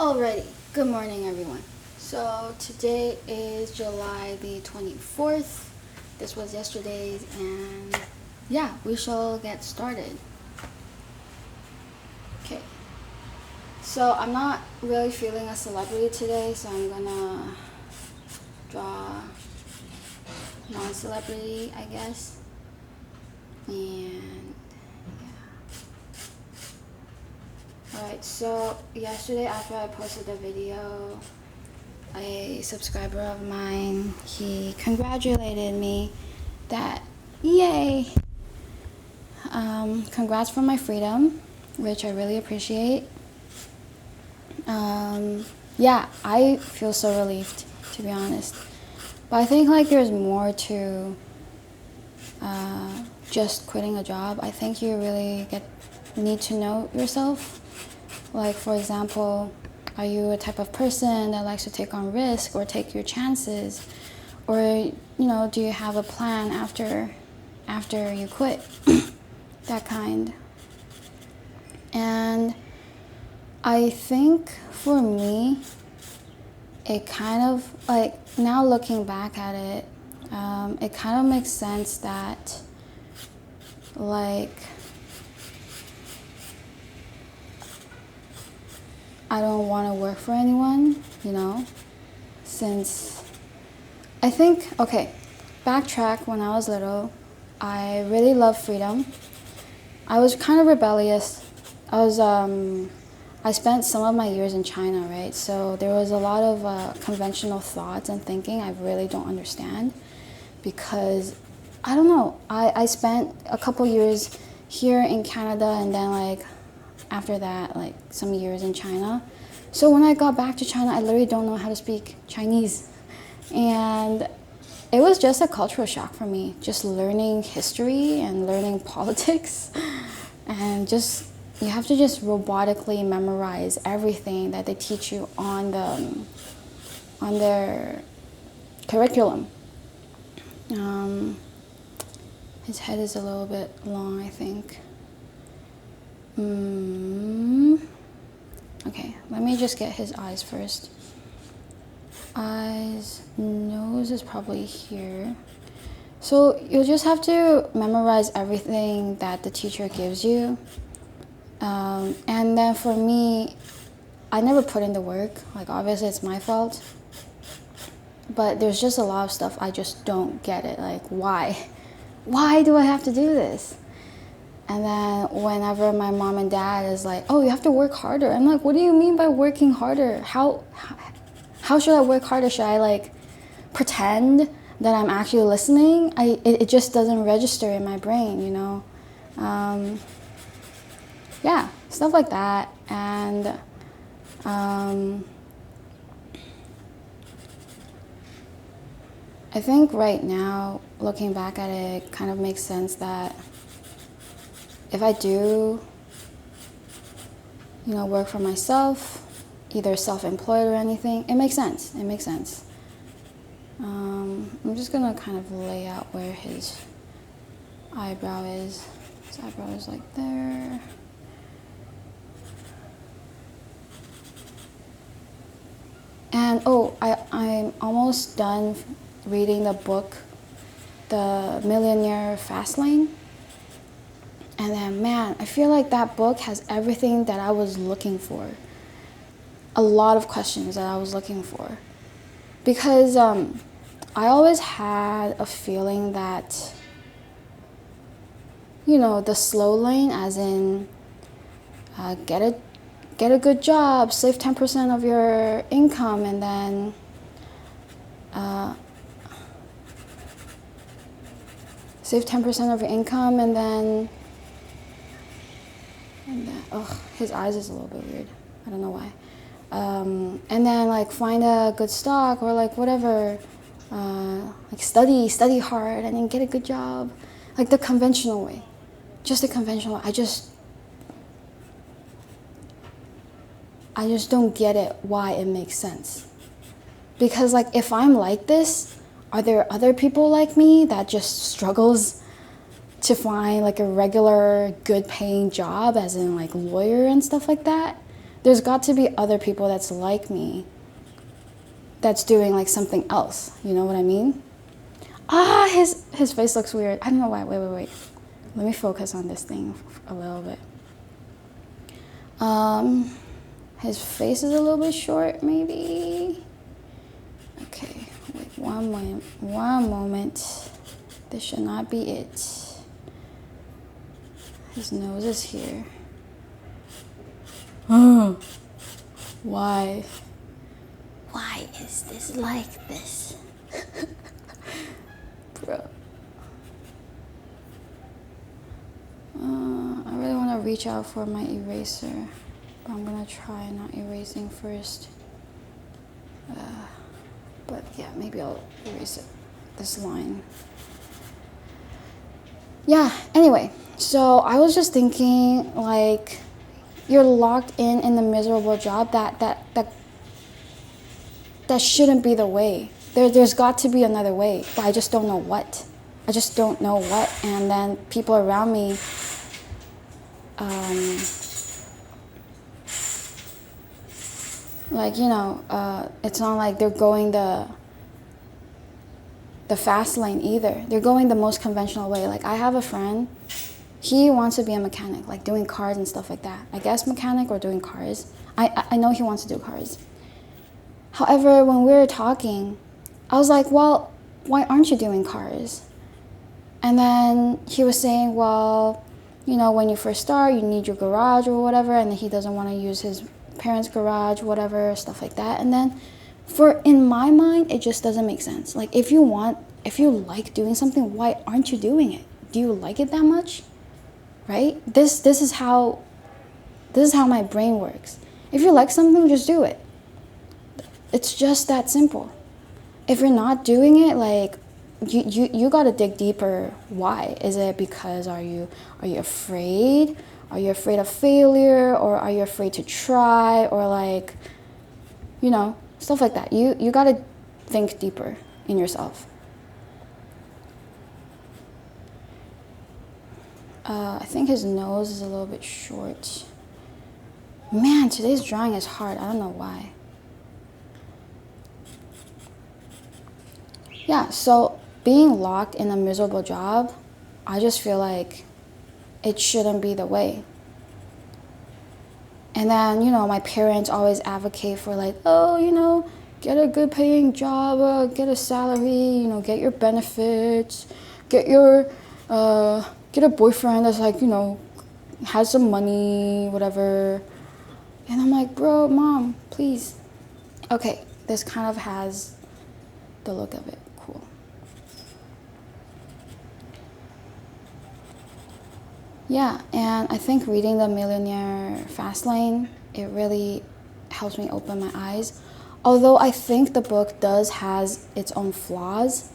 Alrighty, good morning everyone. So today is July the 24th. This was yesterday's, and yeah, we shall get started. Okay, so I'm not really feeling a celebrity today, so I'm gonna draw non-celebrity, I guess. And alright, so yesterday after I posted the video, a subscriber of mine, he congratulated me that, yay! Congrats for my freedom, which I really appreciate. Yeah, I feel so relieved, to be honest. But I think like there's more to just quitting a job. I think you really need to know yourself. Like, for example, are you a type of person that likes to take on risk or take your chances? Or, do you have a plan after you quit? That kind. And I think for me, it kind of, like, now looking back at it, it kind of makes sense that, like, I don't want to work for anyone, since I think, okay, backtrack. When I was little, I really loved freedom. I was kind of rebellious. I spent some of my years in China, right? So there was a lot of conventional thoughts and thinking I really don't understand, because I don't know. I spent a couple years here in Canada, and then like after that, like some years in China. So when I got back to China, I literally don't know how to speak Chinese. And it was just a cultural shock for me, just learning history and learning politics. And you have to just robotically memorize everything that they teach you on their curriculum. His head is a little bit long, I think. Okay, let me just get his eyes first. Eyes, nose is probably here. So you'll just have to memorize everything that the teacher gives you. And then for me, I never put in the work. Like, obviously it's my fault. But there's just a lot of stuff I just don't get it. Like, why? Why do I have to do this? And then whenever my mom and dad is like, oh, you have to work harder. I'm like, what do you mean by working harder? How should I work harder? Should I like pretend that I'm actually listening? It just doesn't register in my brain, Yeah, stuff like that. And I think right now, looking back at it, it kind of makes sense that if I do, work for myself, either self-employed or anything, it makes sense. It makes sense. I'm just gonna kind of lay out where his eyebrow is. His eyebrow is like there. And I'm almost done reading the book, The Millionaire, Fastlane. And then, man, I feel like that book has everything that I was looking for. A lot of questions that I was looking for. Because I always had a feeling that, the slow lane, as in get a good job, save 10% of your income, and then save 10% of your income, and then his eyes is a little bit weird. I don't know why. And then like find a good stock or like whatever, like study hard and then get a good job, like the conventional way, just the conventional way. I just don't get it, why it makes sense. Because like if I'm like this, are there other people like me that just struggles to find like a regular good paying job, as in like lawyer and stuff like that? there's got to be other people that's like me that's doing like something else. You know what I mean? Ah, his face looks weird. I don't know why. Wait. Let me focus on this thing a little bit. His face is a little bit short, maybe. Okay, wait one moment. This should not be it. His nose is here. Oh, why? Why is this like this? Bro. I really want to reach out for my eraser, but I'm gonna try not erasing first. But yeah, maybe I'll erase it, this line. Yeah, anyway, so I was just thinking, like, you're locked in the miserable job that shouldn't be the way. There's got to be another way, but I just don't know what. I just don't know what. And then people around me, like, you know, it's not like they're going the fast lane either. They're going the most conventional way. Like, I have a friend, he wants to be a mechanic, like doing cars and stuff like that. I guess mechanic or doing cars. I know he wants to do cars. However, when we were talking, I was like, well, why aren't you doing cars? And then he was saying, well, you know, when you first start, you need your garage or whatever, and he doesn't want to use his parents' garage, whatever, stuff like that. And then in my mind, it just doesn't make sense. Like, if you like doing something, why aren't you doing it? Do you like it that much? Right? This is how my brain works. If you like something, just do it. It's just that simple. If you're not doing it, like, you got to dig deeper. Why? Is it because are you afraid? Are you afraid of failure, or are you afraid to try, or like, you know, stuff like that. You got to think deeper in yourself. I think his nose is a little bit short. Man, today's drawing is hard. I don't know why. Yeah, so being locked in a miserable job, I just feel like it shouldn't be the way. And then, you know, my parents always advocate for like, oh, you know, get a good paying job, get a salary, you know, get your benefits, get a boyfriend that's like, you know, has some money, whatever. And I'm like, bro, mom, please. Okay, this kind of has the look of it. Cool. Yeah, and I think reading the Millionaire Fastlane, it really helps me open my eyes. Although I think the book has its own flaws.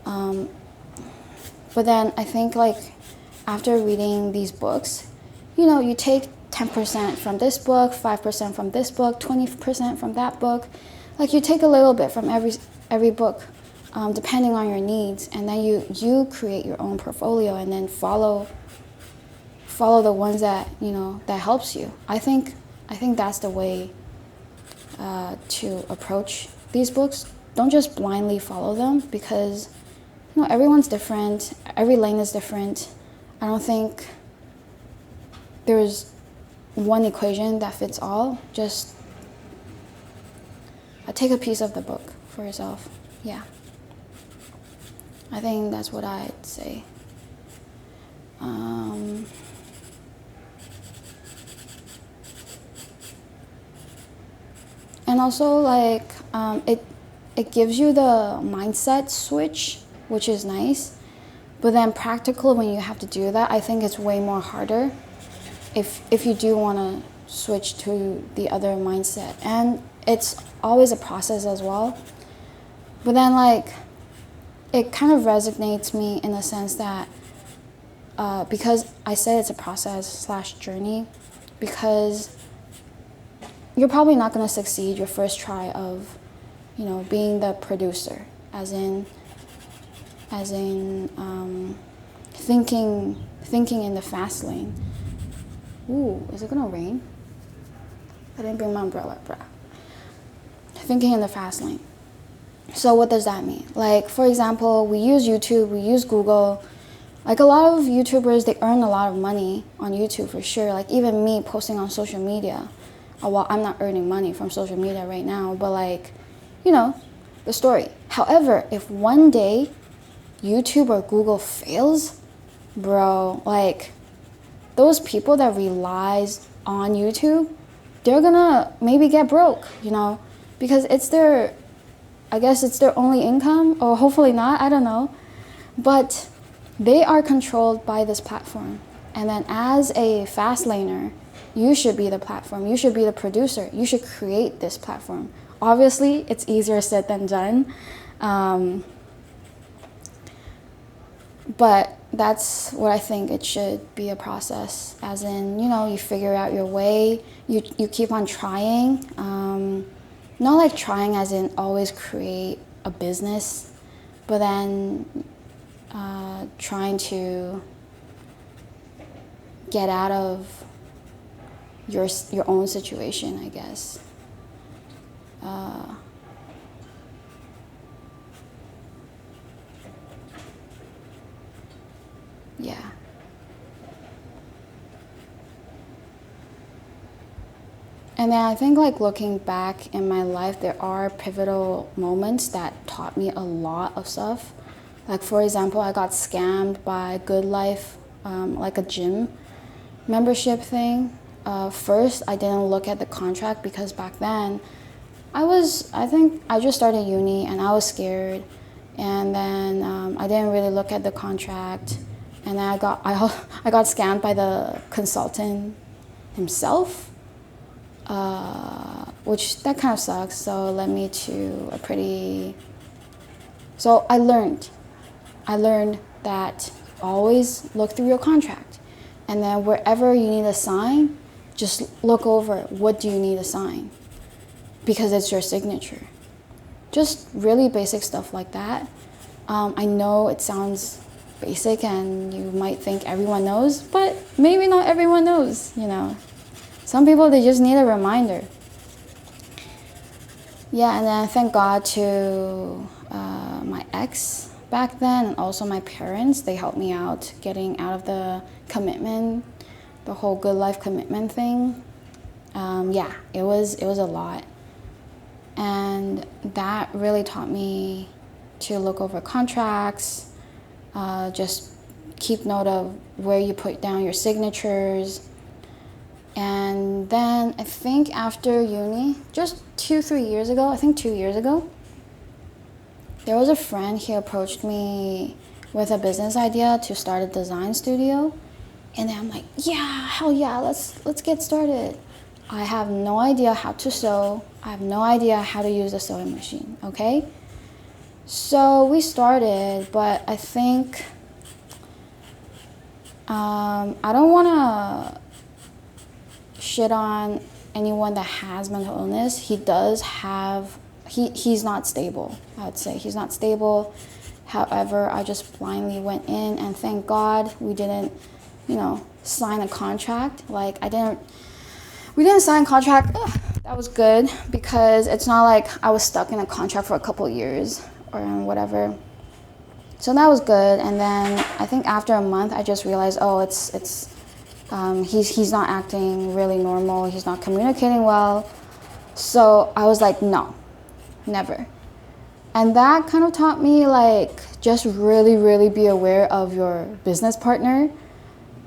But then I think, like, after reading these books, you know, you take 10% from this book, 5% from this book, 20% from that book. Like, you take a little bit from every book, depending on your needs, and then you create your own portfolio and then follow the ones that, you know, that helps you. I think that's the way to approach these books. Don't just blindly follow them, because, you know, everyone's different. Every lane is different. I don't think there's one equation that fits all. Just take a piece of the book for yourself. Yeah. I think that's what I'd say. And also, like, it gives you the mindset switch, which is nice. But then practical, when you have to do that, I think it's way more harder if you do want to switch to the other mindset. And it's always a process as well. But then, like, it kind of resonates me in the sense that because I said it's a process / journey, because you're probably not going to succeed your first try of, you know, being the producer, as in thinking in the fast lane. Ooh, is it gonna rain? I didn't bring my umbrella, bruh. Thinking in the fast lane. So what does that mean? Like, for example, we use YouTube, we use Google. Like, a lot of YouTubers, they earn a lot of money on YouTube for sure. Like, even me posting on social media. Well, I'm not earning money from social media right now, but like, you know, the story. However, if one day YouTube or Google fails, bro, like, those people that relies on YouTube, they're gonna maybe get broke, you know, because it's their, I guess it's their only income, or hopefully not, I don't know. But they are controlled by this platform. And then as a fast laner, you should be the platform. You should be the producer. You should create this platform. Obviously, it's easier said than done. But that's what I think it should be a process. As in, you know, you figure out your way. You keep on trying. Not like trying as in always create a business, but then trying to get out of your own situation, I guess. Yeah. And then I think, like, looking back in my life, there are pivotal moments that taught me a lot of stuff. Like, for example, I got scammed by Good Life, like a gym membership thing. First, I didn't look at the contract because back then, I think I just started uni and I was scared. And then I didn't really look at the contract. And then I got scammed by the consultant himself. Which that kind of sucks. So it led me to so I learned that always look through your contract, and then wherever you need a sign, just look over what do you need to sign, because it's your signature. Just really basic stuff like that. I know it sounds basic and you might think everyone knows, but maybe not everyone knows, you know. Some people, they just need a reminder. Yeah, and then thank God to my ex back then, and also my parents. They helped me out getting out of the commitment, the whole Good Life commitment thing. Yeah, it was a lot. And that really taught me to look over contracts, just keep note of where you put down your signatures. And then I think after uni, just 2 years ago, there was a friend. He approached me with a business idea to start a design studio. And then I'm like, yeah, hell yeah, let's get started. I have no idea how to sew. I have no idea how to use a sewing machine, okay? So we started, but I think I don't want to shit on anyone that has mental illness. He does have, he's not stable, I would say. He's not stable. However, I just blindly went in, and thank God we didn't, you know, sign a contract. Like, we didn't sign a contract. Ugh, that was good, because it's not like I was stuck in a contract for a couple of years or whatever. So that was good. And then I think after a month, I just realized, oh, he's not acting really normal. He's not communicating well. So I was like, no, never. And that kind of taught me, like, just really, really be aware of your business partner.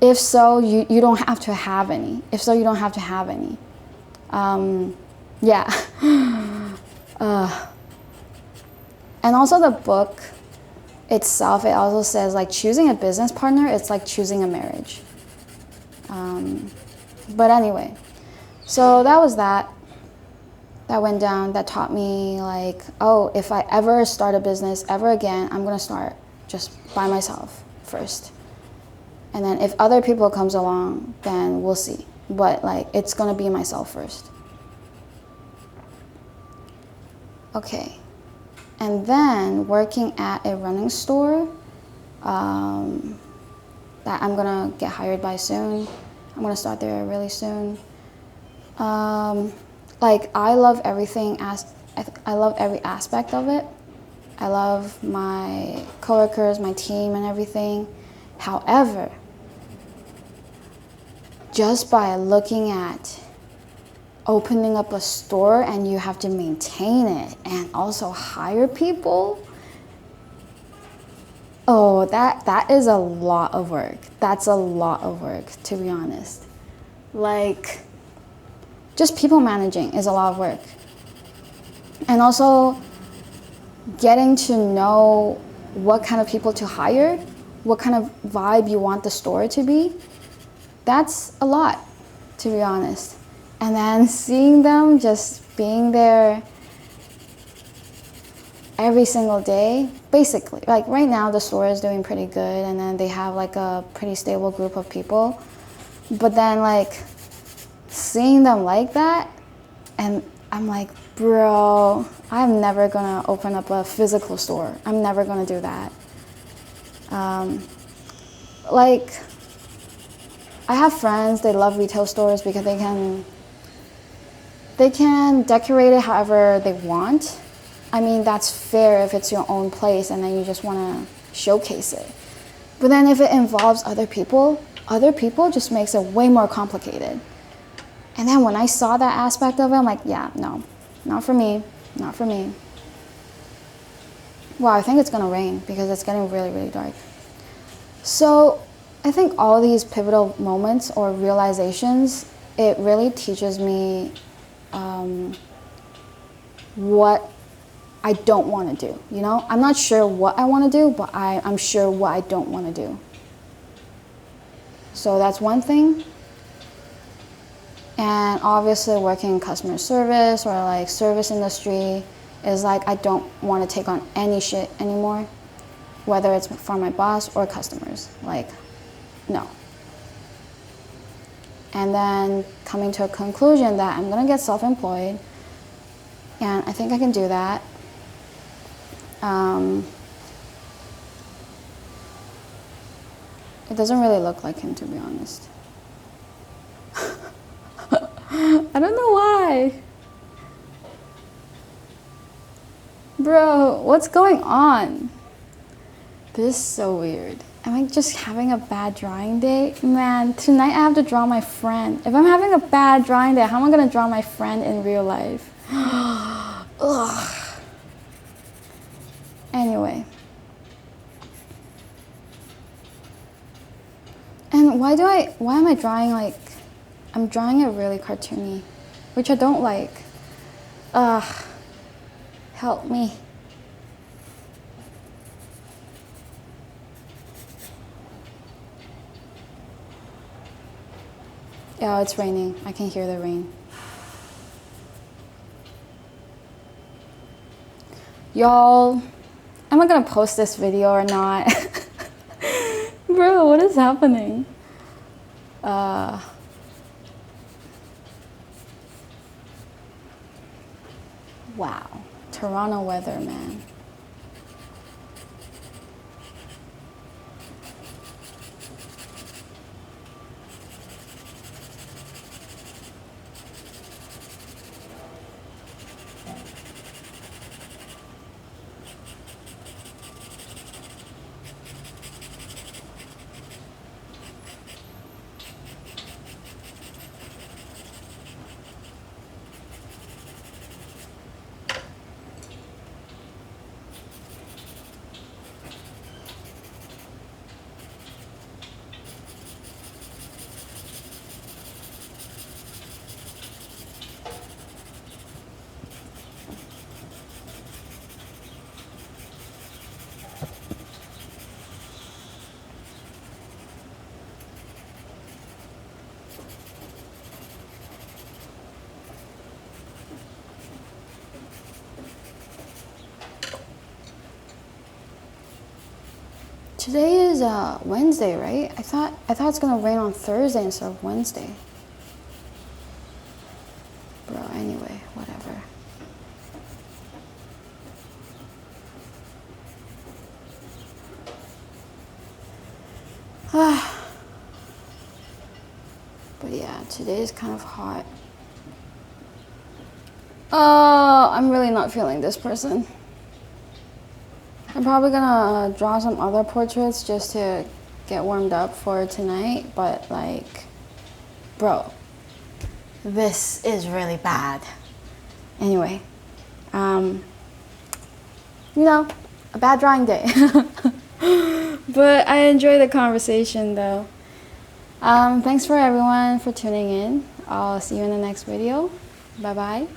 If so, you don't have to have any. Yeah. And also the book itself, it also says, like, choosing a business partner, it's like choosing a marriage. But anyway, so that was that went down, that taught me, like, oh, if I ever start a business ever again, I'm gonna start just by myself first. And then if other people comes along, then we'll see. But, like, it's gonna be myself first. Okay. And then working at a running store that I'm gonna get hired by soon. I'm gonna start there really soon. like I love everything I love every aspect of it. I love my coworkers, my team, and everything. However, just by looking at opening up a store and you have to maintain it and also hire people, oh, that is a lot of work. That's a lot of work, to be honest. Like, just people managing is a lot of work. And also getting to know what kind of people to hire, what kind of vibe you want the store to be, that's a lot, to be honest. And then seeing them just being there every single day, basically. Like right now the store is doing pretty good, and then they have like a pretty stable group of people. But then like seeing them like that, and I'm like, bro, I'm never gonna open up a physical store. I'm never gonna do that. Like, I have friends, they love retail stores because they can decorate it however they want. I mean, that's fair if it's your own place and then you just wanna showcase it. But then if it involves other people just makes it way more complicated. And then when I saw that aspect of it, I'm like, yeah, no, not for me, not for me. Wow, I think it's gonna rain because it's getting really, really dark. So I think all these pivotal moments or realizations, it really teaches me what I don't want to do, you know? I'm not sure what I want to do, but I'm sure what I don't want to do. So that's one thing. And obviously working in customer service or like service industry is like, I don't want to take on any shit anymore, whether it's for my boss or customers. Like, no. And then coming to a conclusion that I'm gonna get self-employed, and I think I can do that. It doesn't really look like him, to be honest. I don't know why. Bro, what's going on? This is so weird. Am I just having a bad drawing day? Man, tonight I have to draw my friend. If I'm having a bad drawing day, how am I gonna draw my friend in real life? Ugh. Anyway. And why am I drawing like, I'm drawing it really cartoony, which I don't like. Ugh, help me. Yeah, it's raining. I can hear the rain. Y'all, am I gonna post this video or not? Bro, what is happening? Wow, Toronto weather, man. Today is Wednesday, right? I thought it's gonna rain on Thursday instead of Wednesday. Bro, anyway, whatever. But yeah, today is kind of hot. Oh, I'm really not feeling this person. I'm probably gonna draw some other portraits just to get warmed up for tonight, but like, bro, this is really bad. Anyway, you know, a bad drawing day. But I enjoyed the conversation though. Thanks for everyone for tuning in. I'll see you in the next video. Bye bye.